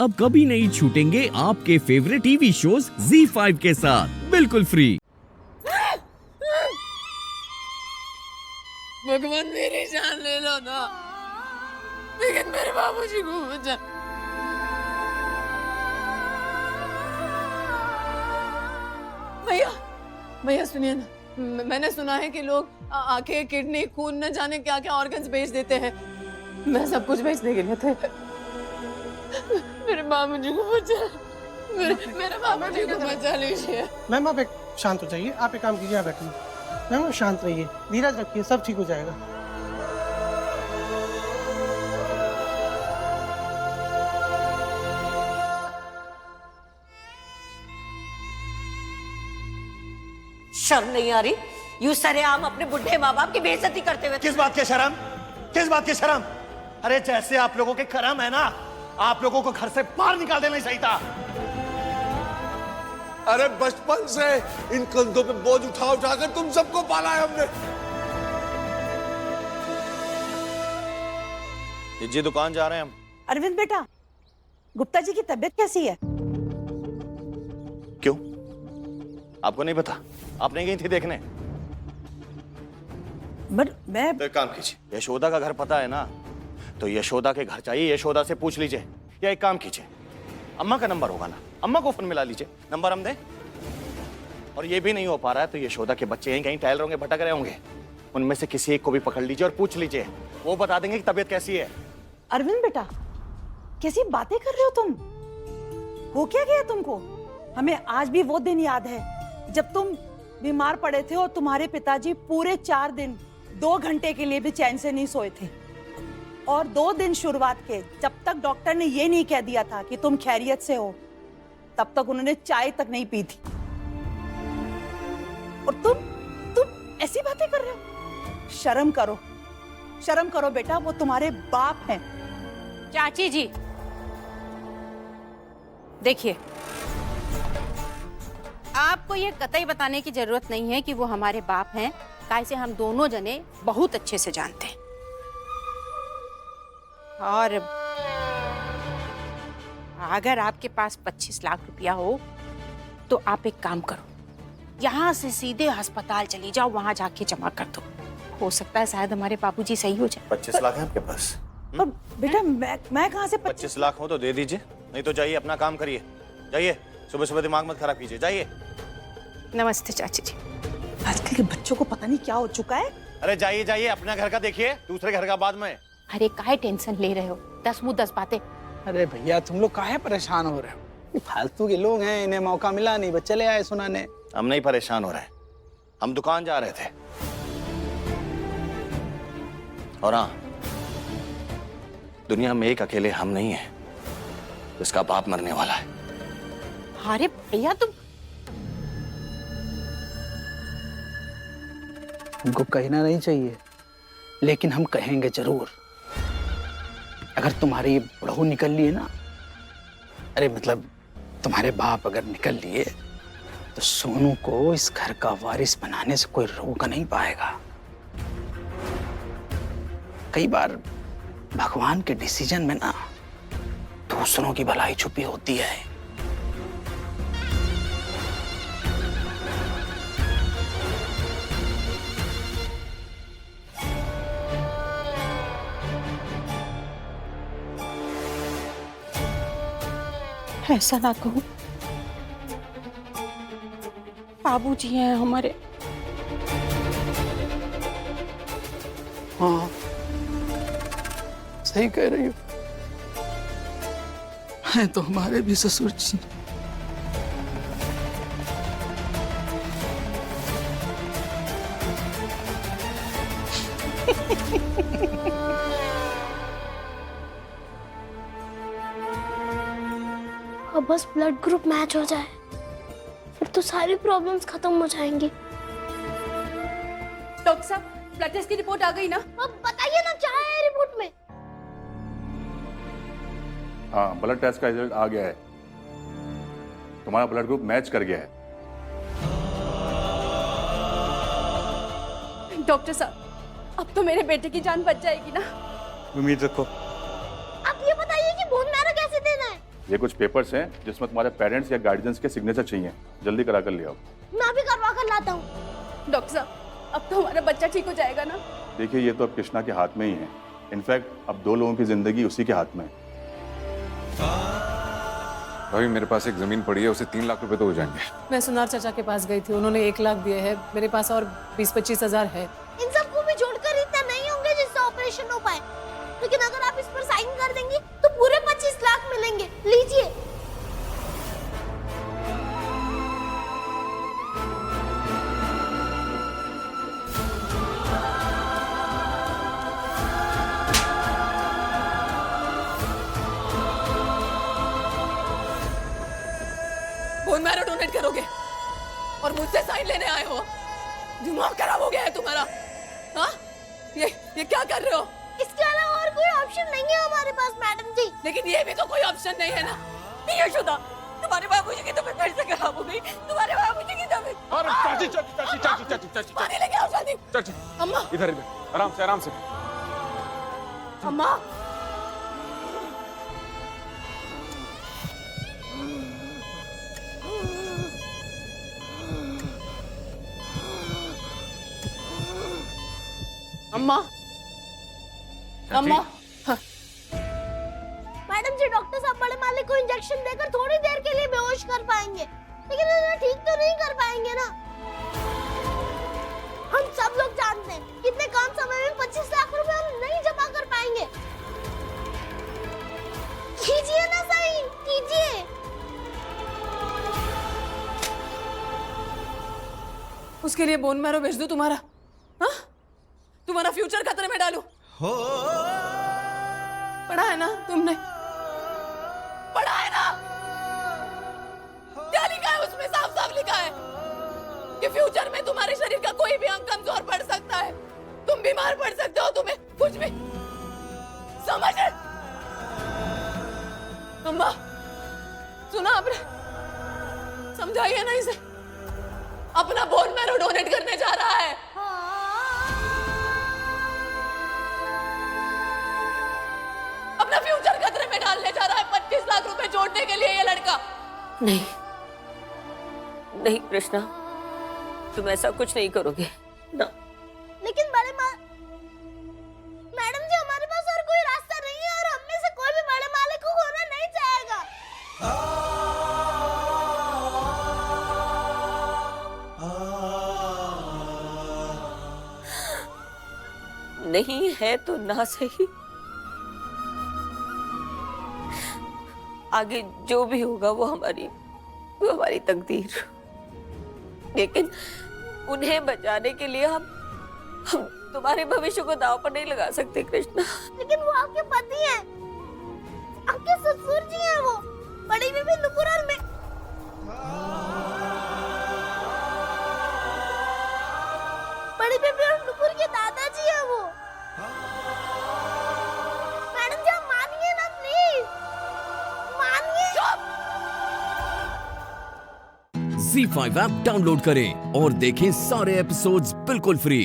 अब कभी नहीं छूटेंगे आपके फेवरेट टीवी शोज ZEE5 के साथ बिल्कुल फ्री। भगवान मेरी जान ले लो ना, लेकिन मेरे बाबूजी को बचा। भैया भैया सुनिए ना, मैंने सुना है कि लोग आंखें, किडनी, खून, न जाने क्या क्या ऑर्गन्स बेच देते हैं। मैं सब कुछ बेचने के लिए थे। मेरे बाबूजी को बचा, मेरे बाबूजी को बचा लीजिए। मैम आप एक शांत हो जाइए, आप एक काम कीजिए, आप बैठिए। मैम आप शांत रहिए, धीरज रखिए, सब ठीक हो जाएगा। शर्म नहीं आ रही? यूं सरेआम अपने बुढ़े माँ बाप की बेइज्जती करते हुए। किस बात की शर्म? किस बात की शर्म? अरे जैसे आप लोगों के कर्म है ना, आप लोगों को घर से बाहर निकाल देना ही सही था। अरे बचपन से इन कंधों पे बोझ उठा उठाकर तुम सबको पाला है हमने। जी दुकान जा रहे हैं हम। अरविंद बेटा, गुप्ता जी की तबीयत कैसी है? क्यों, आपको नहीं पता? आप नहीं गई थी देखने? बट मैं तो एक काम कीजिए, यशोदा का घर पता है ना, तो यशोदा के घर चाहिए, यशोदा से पूछ लीजिए। या एक काम कीजिए, अम्मा का नंबर होगा ना, अम्मा को फोन मिला लीजिए, नंबर हम दें। और ये भी नहीं हो पा रहा है तो यशोदा के बच्चे यहीं कहीं टहल रहे होंगे, भटक रहे होंगे, उनमें से किसी एक को भी पकड़ लीजिए और पूछ लीजिए, वो बता देंगे कि तबीयत कैसी है। अरविंद बेटा, कैसी बातें कर रहे हो तुम? हो क्या गया तुमको? हमें आज भी वो दिन याद है जब तुम बीमार पड़े थे और तुम्हारे पिताजी पूरे 4 दिन 2 घंटे के लिए भी चैन से नहीं सोए थे। और 2 दिन शुरुआत के, जब तक डॉक्टर ने ये नहीं कह दिया था कि तुम खैरियत से हो, तब तक उन्होंने चाय तक नहीं पी थी। और तुम ऐसी बातें कर रहे हो? शर्म करो, शर्म करो बेटा, वो तुम्हारे बाप हैं। चाची जी देखिए, आपको ये कतई बताने की जरूरत नहीं है कि वो हमारे बाप हैं, काहे से हम दोनों जने बहुत अच्छे से जानते हैं। और अगर आपके पास 25 लाख रुपया हो तो आप एक काम करो, यहाँ से सीधे अस्पताल चली जाओ, वहां जाके जमा कर दो। हो सकता है शायद हमारे बाबूजी सही हो जाए। 25 लाख है आपके पास? पर बेटा मैं कहाँ से 25 लाख हो तो दे दीजिए, नहीं तो जाइए अपना काम करिए, जाइए, सुबह सुबह दिमाग मत खराब कीजिए, जाइए। नमस्ते चाची जी। आजकल के बच्चों को पता नहीं क्या हो चुका है। अरे जाइए जाइए, अपना घर का देखिए, दूसरे घर का बाद में। अरे काहे टेंशन ले रहे हो? 10 मुंह 10 बातें। अरे भैया तुम लोग काहे परेशान हो रहे हो? ये फालतू के लोग हैं, इन्हें मौका मिला नहीं, बस चले आए सुनाने। हम नहीं परेशान हो रहे, हम दुकान जा रहे थे। और हाँ, दुनिया में एक अकेले हम नहीं है जिसका बाप मरने वाला है। अरे भैया हमको कहना नहीं चाहिए, लेकिन हम कहेंगे जरूर। अगर तुम्हारी ये बहू निकल लिए ना, अरे मतलब तुम्हारे बाप अगर निकल लिए, तो सोनू को इस घर का वारिस बनाने से कोई रोक नहीं पाएगा। कई बार भगवान के डिसीजन में ना दूसरों की भलाई छुपी होती है। ऐसा ना कहो, बाबूजी हैं हमारे। हाँ सही कह रही हो, हैं तो हमारे भी ससुर जी। अब बस ब्लड ग्रुप मैच हो जाए, फिर तो सारी प्रॉब्लम्स खत्म हो जाएंगी। डॉक्टर साहब, ब्लड टेस्ट की रिपोर्ट आ गई ना? अब बताइए ना क्या है रिपोर्ट में। हाँ, ब्लड टेस्ट का रिजल्ट आ गया है, तुम्हारा ब्लड ग्रुप मैच कर गया है। डॉक्टर साहब, अब तो मेरे बेटे की जान बच जाएगी ना? उम्मीद रखो। अब ये बताइए कि बोन मैरो कैसे देना है? ये कुछ पेपर्स हैं जिसमें तुम्हारे पेरेंट्स या गार्जियंस के सिग्नेचर चाहिए, जल्दी करा कर ले आओ। मैं भी करवा कर लाता हूँ। डॉक्टर साहब अब तो हमारा बच्चा ठीक हो जाएगा ना? देखिए ये तो अब कृष्णा के हाथ में ही है। इनफैक्ट अब 2 लोगों की जिंदगी उसी के हाथ में है। भाभी मेरे पास एक जमीन पड़ी है, उसे 3 लाख रुपए तो हो जाएंगे। मैं सुनार चाचा के पास गई थी, उन्होंने 1 लाख दिए हैं, मेरे पास और 20-25 हजार है। इन सबको भी जोड़कर इतना नहीं होंगे जिससे ऑपरेशन हो पाए, लेकिन अगर आप इस पर साइन कर देंगी तो पूरे 25 लाख मिलेंगे। लीजिए। बोन मैरो डोनेट करोगे और मुझसे साइन लेने आए हो? दिमाग खराब हो गया है तुम्हारा? हाँ? ये क्या कर रहे हो? इसके अलावा और कोई ऑप्शन नहीं है हमारे पास मैडम जी। लेकिन ये भी तो कोई ऑप्शन नहीं है ना। यशोदा, तुम्हारे बाबूजी की तबीयत फिर से खराब हो गई। तुम्हारे बाबूजी की तबीयत। अरे चाची चाची चाची चाची चाची चाची पानी लेके आओ जल्दी। चाची अम्मा, इधर इधर, आराम से आराम से। अम्मा, अम्मा, अम्मा। मैडम जी डॉक्टर साहब बड़े मालिक को इंजेक्शन देकर थोड़ी देर के लिए बेहोश कर पाएंगे, लेकिन उन्हें ठीक तो नहीं कर पाएंगे ना। हम सब लोग जानते हैं कितने कम समय में 25 लाख रुपए हम नहीं जमा कर पाएंगे। कीजिए ना सही, कीजिए। उसके लिए बोन मैरो भेज दूं तुम्हारा? हाँ? तुम्हारा फ्यूचर खतरे में डालूं? पढ़ा है ना तुमने? पढ़ा है ना? क्या लिखा है उसमें? साफ साफ लिखा है कि फ्यूचर में तुम्हारे शरीर का कोई भी अंग कमजोर पड़ सकता है, तुम बीमार पड़ सकते हो, तुम्हें कुछ भी समझ है? अम्मा सुना आपने? समझाइए ना इसे। अपना बोन मैरो डोनेट करने जा रहा है। अपना फ्यूचर खतरे में डालने जा रहा है। 25 लाख रुपए जोड़ने के लिए ये लड़का। नहीं नहीं कृष्णा, तुम ऐसा कुछ नहीं करोगे ना। लेकिन बड़े मैडम जी हमारे पास और कोई रास्ता नहीं है, और हम में से कोई भी बड़े मालिक को खोना नहीं चाहेगा। नहीं है तो ना सही, आगे जो भी होगा वो हमारी तकदीर। लेकिन उन्हें बचाने के लिए हम तुम्हारे भविष्य को दांव पर नहीं लगा सकते कृष्णा। लेकिन वो आपके पति हैं, आपके ससुर जी हैं, वो बड़ी बीबी नुपुर और मैं। बड़ी बीबी और नुपुर के दादाजी हैं वो। मैडम जी आप मानिए ना प्लीज, मानिए। Z5 ऐप डाउनलोड करें और देखें सारे एपिसोड्स बिल्कुल फ्री।